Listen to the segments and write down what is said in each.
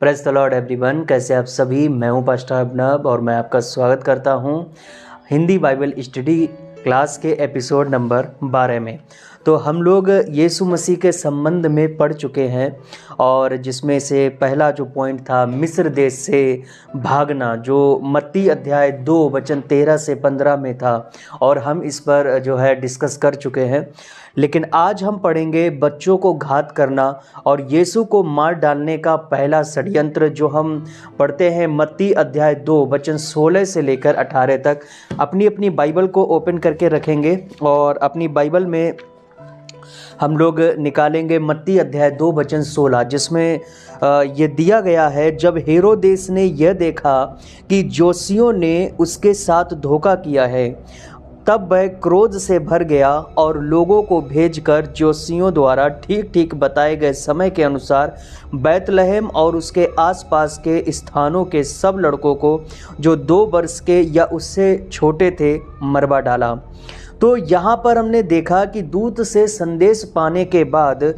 Praise the Lord everyone. कैसे आप सभी? मैं हूं पास्टर अभिनव और मैं आपका स्वागत करता हूं हिंदी बाइबल स्टडी क्लास के एपिसोड नंबर 12 में। तो हम लोग यीशु मसीह के संबंध में पढ़ चुके हैं और जिसमें से पहला जो पॉइंट था मिस्र देश से भागना, जो मत्ती अध्याय 2 वचन 13 से 15 में था, और हम इस पर जो है डिस्कस कर चुके हैं। लेकिन आज हम पढ़ेंगे बच्चों को घात करना और यीशु को मार डालने का पहला षड्यंत्र, जो हम पढ़ते हैं मत्ती अध्याय 2 वचन 16 से लेकर 18 तक। अपनी अपनी बाइबल को ओपन करके रखेंगे और अपनी बाइबल में हम लोग निकालेंगे मत्ती अध्याय 2 वचन 16, जिसमें ये दिया गया है। जब हेरोदेस ने यह देखा कि जोसियों ने उसके साथ धोखा किया है, तब वह क्रोध से भर गया और लोगों को भेजकर जोसियों द्वारा ठीक ठीक बताए गए समय के अनुसार बैतलहम और उसके आसपास के स्थानों के सब लड़कों को जो 2 वर्ष के या उससे छोटे थे मरवा डाला। तो यहाँ पर हमने देखा कि दूत से संदेश पाने के बाद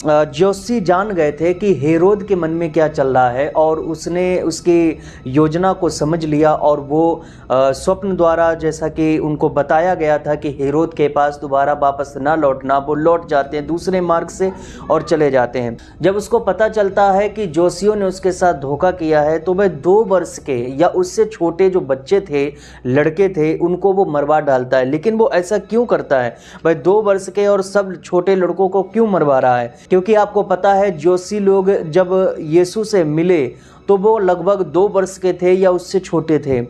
जोशी जान गए थे कि हेरोद के मन में क्या चल रहा है, और उसने उसकी योजना को समझ लिया और वो स्वप्न द्वारा, जैसा कि उनको बताया गया था कि हेरोद के पास दोबारा वापस ना लौटना, वो लौट जाते हैं दूसरे मार्ग से और चले जाते हैं। जब उसको पता चलता है कि जोशियों ने उसके साथ धोखा किया है, तो वह 2 वर्ष के या उससे छोटे जो बच्चे थे, लड़के थे, उनको वो मरवा डालता है। लेकिन वो ऐसा क्यों करता है? वह 2 वर्ष के और सब छोटे लड़कों को क्यों मरवा रहा है? क्योंकि आपको पता है जोशी लोग जब यीशु से मिले तो वो लगभग 2 वर्ष के थे या उससे छोटे थे,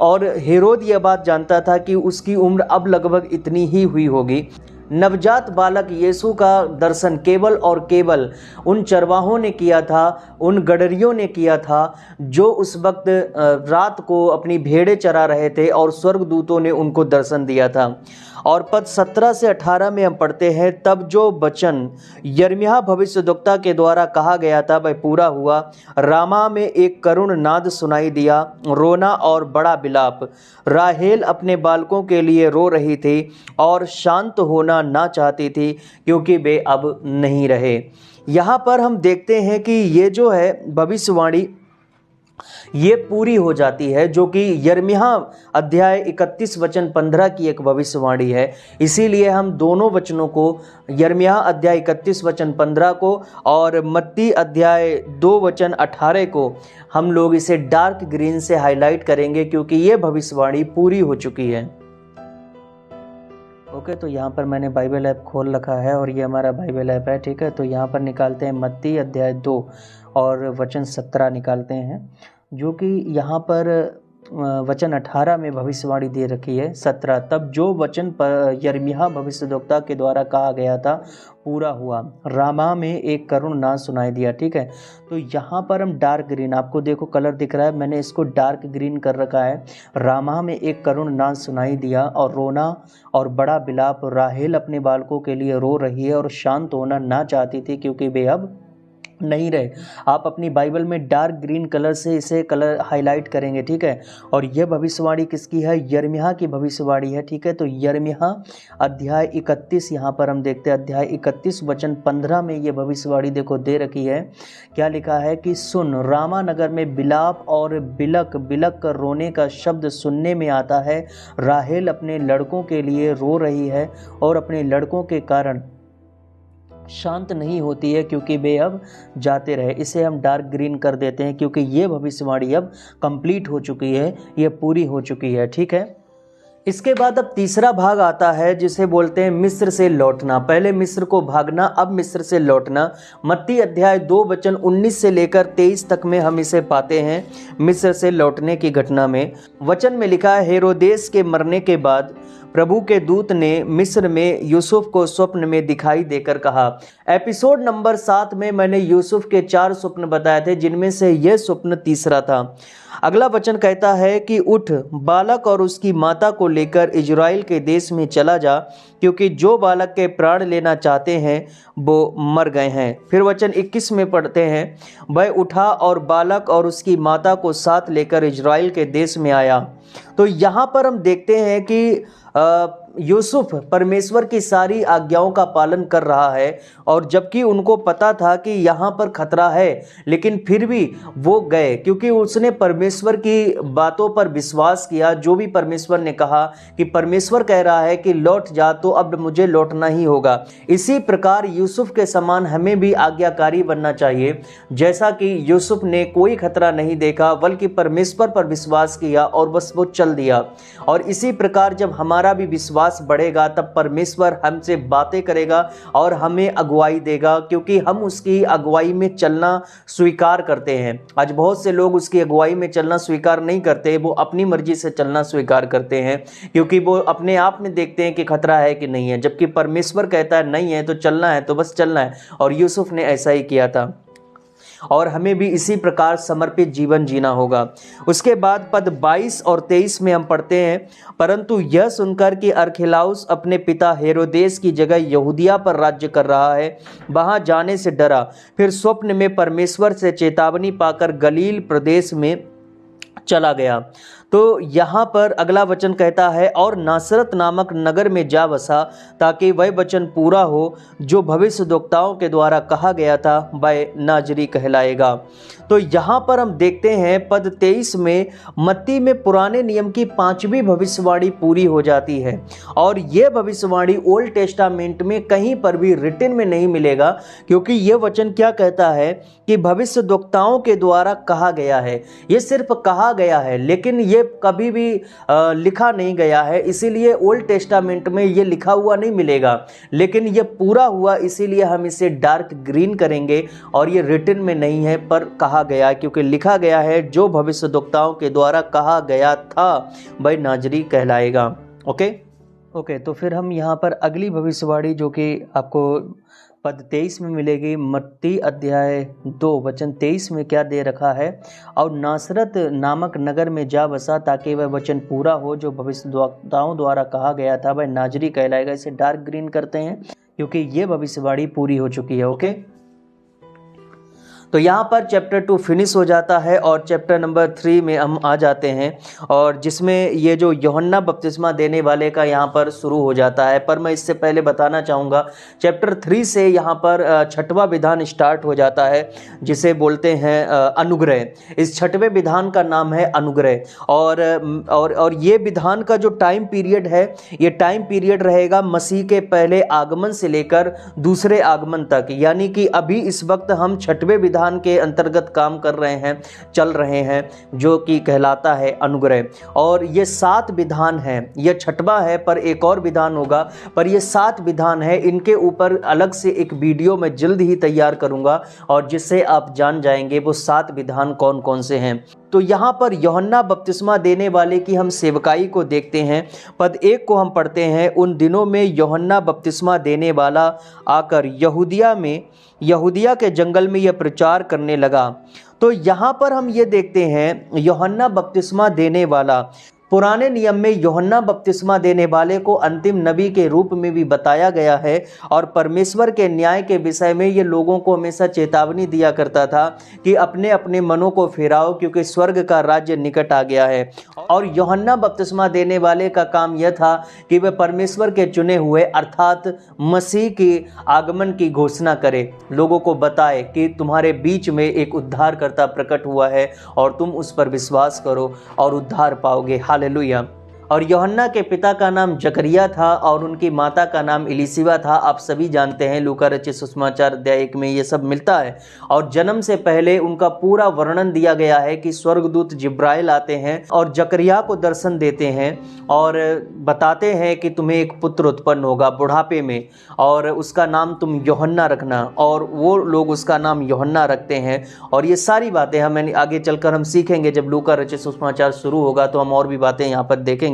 और हेरोद यह बात जानता था कि उसकी उम्र अब लगभग इतनी ही हुई होगी। नवजात बालक यीशु का दर्शन केवल और केवल उन चरवाहों ने किया था, उन गडरियों ने किया था, जो उस वक्त रात को अपनी भेड़ें चरा रहे थे, और स्वर्गदूतों ने उनको दर्शन दिया था। और पद 17 से 18 में हम पढ़ते हैं, तब जो वचन यिर्मयाह भविष्यद्वक्ता के द्वारा कहा गया था वह पूरा हुआ। रामा में एक करुण नाद सुनाई दिया, रोना और बड़ा विलाप। राहेल अपने बालकों के लिए रो रही थी और शांत होना ना चाहती थी, क्योंकि वे अब नहीं रहे। यहाँ पर हम देखते हैं कि ये जो है भविष्यवाणी ये पूरी हो जाती है, जो कि यिर्मयाह अध्याय 31 वचन 15 की एक भविष्यवाणी है। इसीलिए हम दोनों वचनों को, यिर्मयाह अध्याय 31 वचन 15 को और मत्ती अध्याय 2 वचन 18 को, हम लोग इसे डार्क ग्रीन से हाईलाइट करेंगे, क्योंकि ये भविष्यवाणी पूरी हो चुकी है। ओके, तो यहाँ पर मैंने बाइबल ऐप खोल रखा है और ये हमारा बाइबल ऐप है, ठीक है। तो यहाँ पर निकालते हैं मत्ती अध्याय 2 और वचन 17 निकालते हैं, जो कि यहाँ पर वचन 18 में भविष्यवाणी दे रखी है। 17, तब जो वचन पर यिर्मयाह भविष्यद्वक्ता के द्वारा कहा गया था पूरा हुआ। रामा में एक करुण नाद सुनाई दिया, ठीक है। तो यहाँ पर हम डार्क ग्रीन, आपको देखो कलर दिख रहा है, मैंने इसको डार्क ग्रीन कर रखा है। रामा में एक करुण नाद सुनाई दिया और रोना और बड़ा विलाप। राहेल अपने बालकों के लिए रो रही है और शांत होना ना चाहती थी, क्योंकि वे अब नहीं रहे। आप अपनी बाइबल में डार्क ग्रीन कलर से इसे कलर हाईलाइट करेंगे, ठीक है। और यह भविष्यवाणी किसकी है? यिर्मयाह की भविष्यवाणी है, ठीक है। तो यिर्मयाह अध्याय 31, यहाँ पर हम देखते हैं अध्याय 31 वचन 15 में ये भविष्यवाणी देखो दे रखी है। क्या लिखा है कि सुन, रामा नगर में विलाप और बिलक बिलक कर रोने का शब्द सुनने में आता है। राहेल अपने लड़कों के लिए रो रही है और अपने लड़कों के कारण शांत नहीं होती है, क्योंकि वे अब जाते रहे। इसे हम डार्क ग्रीन कर देते हैं, क्योंकि ये भविष्यवाणी अब कंप्लीट हो चुकी है, ये पूरी हो चुकी है, ठीक है। इसके बाद अब तीसरा भाग आता है, जिसे बोलते हैं मिस्र से लौटना। पहले मिस्र को भागना, अब मिस्र से लौटना। मत्ती अध्याय 2 वचन 19 से लेकर 23 तक में हम इसे पाते हैं। मिस्र से लौटने की घटना में वचन में लिखा है, हेरोदेस के मरने के बाद प्रभु के दूत ने मिस्र में यूसुफ को स्वप्न में दिखाई देकर कहा। एपिसोड नंबर 7 में मैंने यूसुफ के 4 स्वप्न बताए थे, जिनमें से यह स्वप्न तीसरा था। अगला वचन कहता है कि उठ, बालक और उसकी माता को लेकर इजराइल के देश में चला जा, क्योंकि जो बालक के प्राण लेना चाहते हैं वो मर गए हैं। फिर वचन 21 में पढ़ते हैं, वह उठा और बालक और उसकी माता को साथ लेकर इजराइल के देश में आया। तो यहाँ पर हम देखते हैं कि यूसुफ परमेश्वर की सारी आज्ञाओं का पालन कर रहा है, और जबकि उनको पता था कि यहाँ पर खतरा है, लेकिन फिर भी वो गए क्योंकि उसने परमेश्वर की बातों पर विश्वास किया। जो भी परमेश्वर ने कहा कि परमेश्वर कह रहा है कि लौट जा, तो अब मुझे लौटना ही होगा। इसी प्रकार यूसुफ के समान हमें भी आज्ञाकारी बनना चाहिए। जैसा कि यूसुफ ने कोई खतरा नहीं देखा बल्कि परमेश्वर पर विश्वास किया और बस वो चल दिया। और इसी प्रकार जब हमारा भी विश्वास बढ़ेगा तब परमेश्वर हमसे बातें करेगा और हमें अगुवाई देगा, क्योंकि हम उसकी अगुवाई में चलना स्वीकार करते हैं। आज बहुत से लोग उसकी अगुवाई में चलना स्वीकार नहीं करते, वो अपनी मर्जी से चलना स्वीकार करते हैं, क्योंकि वो अपने आप में देखते हैं कि खतरा है कि नहीं है। जबकि परमेश्वर कहता है नहीं है तो चलना है, तो बस चलना है। और यूसुफ ने ऐसा ही किया था, और हमें भी इसी प्रकार समर्पित जीवन जीना होगा। उसके बाद पद 22 और 23 में हम पढ़ते हैं, परंतु यह सुनकर कि अरखिलाउस अपने पिता हेरोदेस की जगह यहूदिया पर राज्य कर रहा है, वहां जाने से डरा। फिर स्वप्न में परमेश्वर से चेतावनी पाकर गलील प्रदेश में चला गया। तो यहाँ पर अगला वचन कहता है, और नासरत नामक नगर में जा बसा, ताकि वह वचन पूरा हो जो भविष्यद्वक्ताओं के द्वारा कहा गया था, वह नाजरी कहलाएगा। तो यहाँ पर हम देखते हैं पद 23 में मत्ती में पुराने नियम की 5वीं भविष्यवाणी पूरी हो जाती है, और यह भविष्यवाणी ओल्ड टेस्टामेंट में कहीं पर भी रिटन में नहीं मिलेगा, क्योंकि यह वचन क्या कहता है कि भविष्यद्वक्ताओं के द्वारा कहा गया है। यह सिर्फ कहा गया है, लेकिन ये कभी भी लिखा नहीं गया है, इसीलिए ओल्ड टेस्टामेंट में ये लिखा हुआ नहीं मिलेगा। लेकिन ये पूरा हुआ, इसीलिए हम इसे डार्क ग्रीन करेंगे, और ये रिटन में नहीं है पर कहा गया है, क्योंकि लिखा गया है जो भविष्यद्वक्ताओं के द्वारा कहा गया था वह नाजरी कहलाएगा। ओके, तो फिर हम यहाँ पर अगली भविष्यवाणी जो कि आपको पद 23 में मिलेगी, मत्ती अध्याय 2 वचन 23 में क्या दे रखा है, और नासरत नामक नगर में जा बसा, ताकि वह वचन पूरा हो जो भविष्यद्वक्ताओं द्वारा कहा गया था, वह नाजरी कहलाएगा। इसे डार्क ग्रीन करते हैं क्योंकि ये भविष्यवाणी पूरी हो चुकी है। ओके, तो यहाँ पर चैप्टर 2 फिनिश हो जाता है और चैप्टर नंबर 3 में हम आ जाते हैं, और जिसमें ये जो यूहन्ना बपतिस्मा देने वाले का यहाँ पर शुरू हो जाता है। पर मैं इससे पहले बताना चाहूँगा, चैप्टर 3 से यहाँ पर 6वां विधान स्टार्ट हो जाता है, जिसे बोलते हैं अनुग्रह। इस 6वें विधान का नाम है अनुग्रह। और ये विधान का जो टाइम पीरियड है, ये टाइम पीरियड रहेगा मसीह के पहले आगमन से लेकर दूसरे आगमन तक। यानी कि अभी इस वक्त हम 6वें विधान के अंतर्गत काम कर रहे हैं, चल रहे हैं, जो कि कहलाता है अनुग्रह। और ये 7 विधान हैं, ये 6वां है पर एक और विधान होगा, पर ये 7 विधान है। इनके ऊपर अलग से एक वीडियो मैं जल्द ही तैयार करूंगा, और जिससे आप जान जाएंगे वो 7 विधान कौन कौन से हैं। तो यहाँ पर यूहन्ना बपतिस्मा देने वाले की हम सेवकाई को देखते हैं। पद 1 को हम पढ़ते हैं, उन दिनों में यूहन्ना बपतिस्मा देने वाला आकर यहूदिया के जंगल में यह प्रचार करने लगा। तो यहाँ पर हम ये देखते हैं, यूहन्ना बपतिस्मा देने वाला, पुराने नियम में यूहन्ना बपतिस्मा देने वाले को अंतिम नबी के रूप में भी बताया गया है, और परमेश्वर के न्याय के विषय में ये लोगों को हमेशा चेतावनी दिया करता था कि अपने अपने मनों को फिराओ, क्योंकि स्वर्ग का राज्य निकट आ गया है। और यूहन्ना बपतिस्मा देने वाले का काम यह था कि वह परमेश्वर के चुने हुए अर्थात मसीह के आगमन की घोषणा करे, लोगों को बताए कि तुम्हारे बीच में एक उद्धारकर्ता प्रकट हुआ है और तुम उस पर विश्वास करो और उद्धार पाओगे। हालेलुया। और यूहन्ना के पिता का नाम जकरिया था और उनकी माता का नाम इलीशिबा था। आप सभी जानते हैं, लूका रचित सुसमाचार अध्याय 1 में ये सब मिलता है। और जन्म से पहले उनका पूरा वर्णन दिया गया है कि स्वर्गदूत जिब्राइल आते हैं और जकरिया को दर्शन देते हैं और बताते हैं कि तुम्हें एक पुत्र उत्पन्न होगा बुढ़ापे में, और उसका नाम तुम यूहन्ना रखना। और वो लोग उसका नाम यूहन्ना रखते हैं। और ये सारी बातें हमें आगे चलकर हम सीखेंगे। जब लूका रचित सुसमाचार शुरू होगा तो हम और भी बातें यहाँ पर देखेंगे।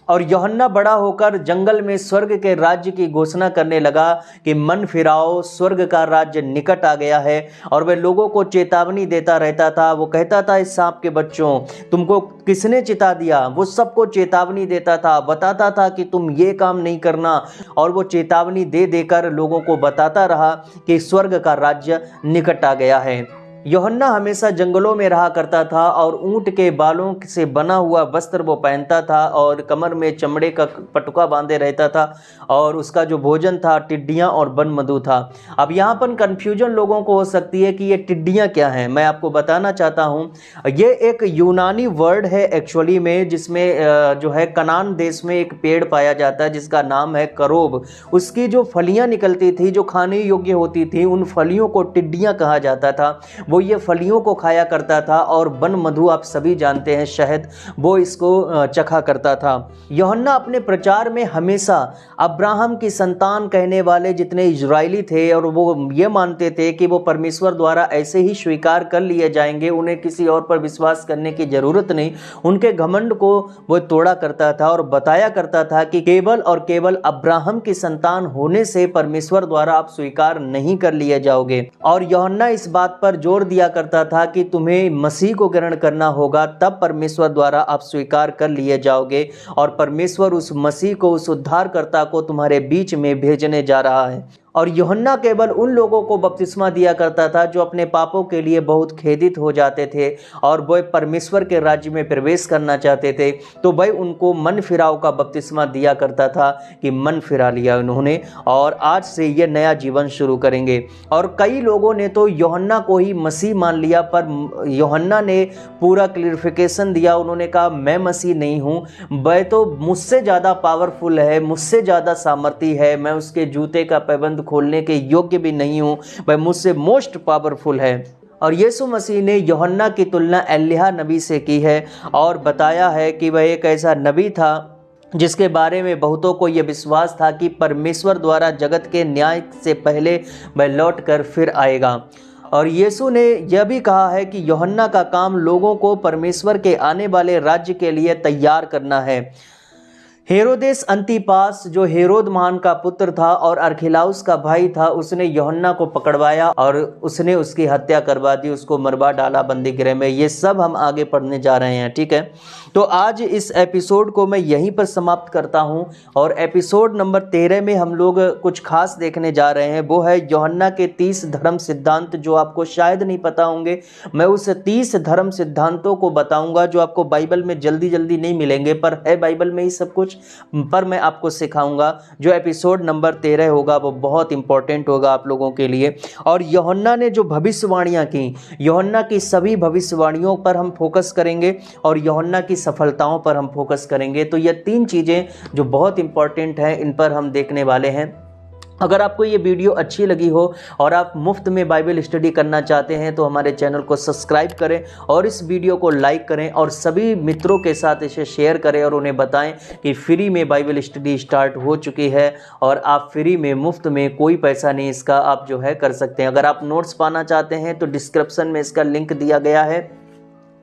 और यूहन्ना बड़ा होकर जंगल में स्वर्ग के राज्य की घोषणा करने लगा कि मन फिराओ, स्वर्ग का राज्य निकट आ गया है। और वह लोगों को चेतावनी देता रहता था। वो कहता था, इस सांप के बच्चों, तुमको किसने चिता दिया? वो सबको चेतावनी देता था, बताता था कि तुम ये काम नहीं करना। और वो चेतावनी दे देकर लोगों को बताता रहा कि स्वर्ग का राज्य निकट आ गया है। यूहन्ना हमेशा जंगलों में रहा करता था और ऊंट के बालों से बना हुआ वस्त्र वो पहनता था और कमर में चमड़े का पटुका बांधे रहता था और उसका जो भोजन था टिड्डियां और वन मधु था। अब यहाँ पर कन्फ्यूजन लोगों को हो सकती है कि ये टिड्डियां क्या हैं। मैं आपको बताना चाहता हूँ, ये एक यूनानी वर्ड है एक्चुअली में, जिसमें जो है कनान देश में एक पेड़ पाया जाता है जिसका नाम है करोब। उसकी जो फलियां निकलती थी जो खाने योग्य होती थी, उन फलियों को टिड्डियां कहा जाता था। वो ये फलियों को खाया करता था और वन मधु आप सभी जानते हैं शहद, वो इसको चखा करता था। यूहन्ना अपने प्रचार में हमेशा अब्राहम की संतान कहने वाले जितने इजरायली थे और वो ये मानते थे कि वो परमेश्वर द्वारा ऐसे ही स्वीकार कर लिए जाएंगे, उन्हें किसी और पर विश्वास करने की जरूरत नहीं, उनके घमंड को वो तोड़ा करता था और बताया करता था कि केवल और केवल अब्राहम की संतान होने से परमेश्वर द्वारा आप स्वीकार नहीं कर लिए जाओगे। और यूहन्ना इस बात पर जोर दिया करता था कि तुम्हें मसीह को ग्रहण करना होगा, तब परमेश्वर द्वारा आप स्वीकार कर लिए जाओगे और परमेश्वर उस मसीह को, उस उद्धारकर्ता को तुम्हारे बीच में भेजने जा रहा है। और यूहन्ना केवल उन लोगों को बपतिस्मा दिया करता था जो अपने पापों के लिए बहुत खेदित हो जाते थे और वह परमेश्वर के राज्य में प्रवेश करना चाहते थे, तो वह उनको मन फिराव का बपतिस्मा दिया करता था कि मन फिरा लिया उन्होंने और आज से ये नया जीवन शुरू करेंगे। और कई लोगों ने तो यूहन्ना को ही मसीह मान लिया, पर यूहन्ना ने पूरा क्लियरिफिकेशन दिया। उन्होंने कहा मैं मसीह नहीं हूँ, वह तो मुझसे ज़्यादा पावरफुल है, मुझसे ज़्यादा सामर्थी है, मैं उसके जूते का पैबंद खोलने के योग्य भी नहीं हूं, वह मुझसे मोस्ट पावरफुल है। और यीशु मसीह ने यूहन्ना की तुलना एलिय्याह नबी से की है और बताया है कि वह एक ऐसा नबी था जिसके बारे में बहुतों को यह विश्वास था कि परमेश्वर द्वारा जगत के न्याय से पहले वह लौट कर फिर आएगा। और यीशु ने यह भी कहा है कि यूहन्ना का काम लोगों को परमेश्वर के आने वाले राज्य के लिए तैयार करना है। हेरोदेस अंतिपास जो हेरोद महान का पुत्र था और अरखिलाउस का भाई था, उसने यूहन्ना को पकड़वाया और उसने उसकी हत्या करवा दी, उसको मरवा डाला बंदी गृह में। ये सब हम आगे पढ़ने जा रहे हैं, ठीक है। तो आज इस एपिसोड को मैं यहीं पर समाप्त करता हूं और एपिसोड नंबर 13 में हम लोग कुछ खास देखने जा रहे हैं। वो है यूहन्ना के 30 धर्म सिद्धांत जो आपको शायद नहीं पता होंगे। मैं उस 30 धर्म सिद्धांतों को बताऊंगा जो आपको बाइबल में जल्दी जल्दी नहीं मिलेंगे, पर है बाइबल में ही सब कुछ, पर मैं आपको सिखाऊंगा। जो एपिसोड नंबर 13 होगा वो बहुत इंपॉर्टेंट होगा आप लोगों के लिए। और यूहन्ना ने जो भविष्यवाणियां की, यूहन्ना की सभी भविष्यवाणियों पर हम फोकस करेंगे और यूहन्ना की सफलताओं पर हम फोकस करेंगे। तो ये 3 चीजें जो बहुत इंपॉर्टेंट हैं, इन पर हम देखने वाले हैं। अगर आपको ये वीडियो अच्छी लगी हो और आप मुफ्त में बाइबल स्टडी करना चाहते हैं तो हमारे चैनल को सब्सक्राइब करें और इस वीडियो को लाइक करें और सभी मित्रों के साथ इसे शेयर करें और उन्हें बताएं कि फ्री में बाइबल स्टडी स्टार्ट हो चुकी है और आप फ्री में, मुफ्त में, कोई पैसा नहीं इसका, आप जो है कर सकते हैं। अगर आप नोट्स पाना चाहते हैं तो डिस्क्रिप्शन में इसका लिंक दिया गया है।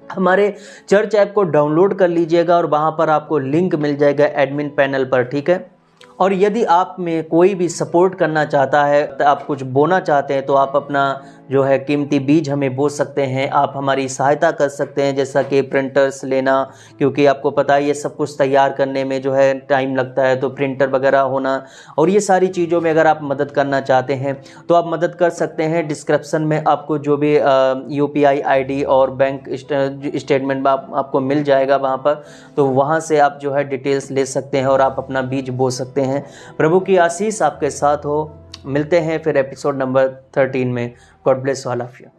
हमारे चर्च ऐप को डाउनलोड कर लीजिएगा और वहाँ पर आपको लिंक मिल जाएगा एडमिन पैनल पर, ठीक है। और यदि आप में कोई भी सपोर्ट करना चाहता है, तो आप कुछ बोना चाहते हैं, तो आप अपना जो है कीमती बीज हमें बो सकते हैं। आप हमारी सहायता कर सकते हैं, जैसा कि प्रिंटर्स लेना, क्योंकि आपको पता है ये सब कुछ तैयार करने में जो है टाइम लगता है, तो प्रिंटर वगैरह होना और ये सारी चीज़ों में अगर आप मदद करना चाहते हैं तो आप मदद कर सकते हैं। डिस्क्रिप्शन में आपको जो भी UPI ID और बैंक स्टेटमेंट आपको मिल जाएगा वहाँ पर, तो वहाँ से आप जो है डिटेल्स ले सकते हैं और आप अपना बीज बो सकते हैं। प्रभु की आशीष आपके साथ हो। मिलते हैं फिर एपिसोड नंबर 13 में। God bless all of you.